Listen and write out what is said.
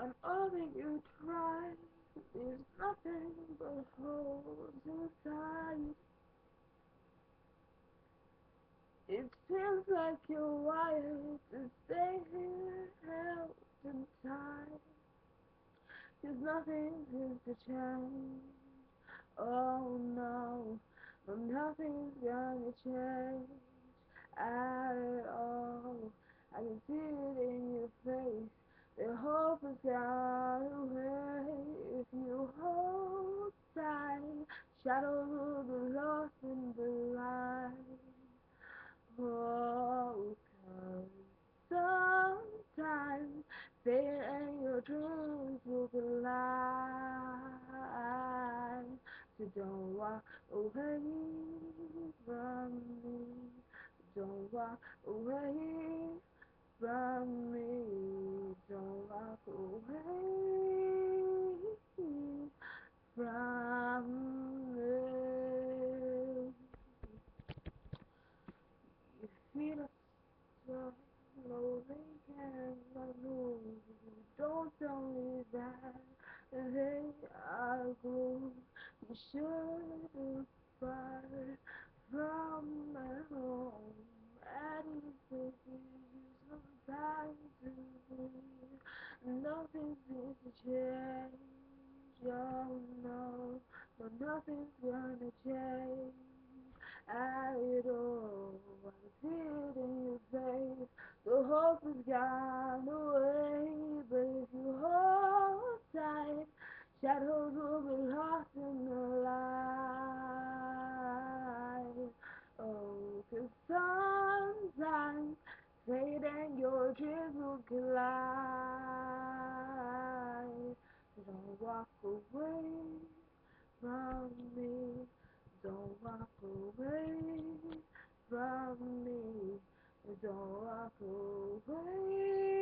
And all that you try is nothing but holes inside. It feels like you're wired to stay here, held in time. 'Cause nothing seems to change. Oh no, no, nothing's gonna change at all. I can see it in your face. The hope is gone away if you hold tight. Shadows will be lost in the light. Oh, 'cause sometimes fear and your dreams will collide. So don't walk away from me. Don't walk away from me. Don't walk away from me. You feel it slowly cannot move. Don't tell me that they are glued. You should have fired from my home. And if you sometimes to me, nothing seems to change. Oh no, no, nothing's gonna change at all. I can see it in your face. The hope is gone away, but if you hold tight, shadows will be lost in the light. Oh, 'cause sometimes fate and your dreams will collide. Don't walk away from me. Don't walk away from me. Don't walk away.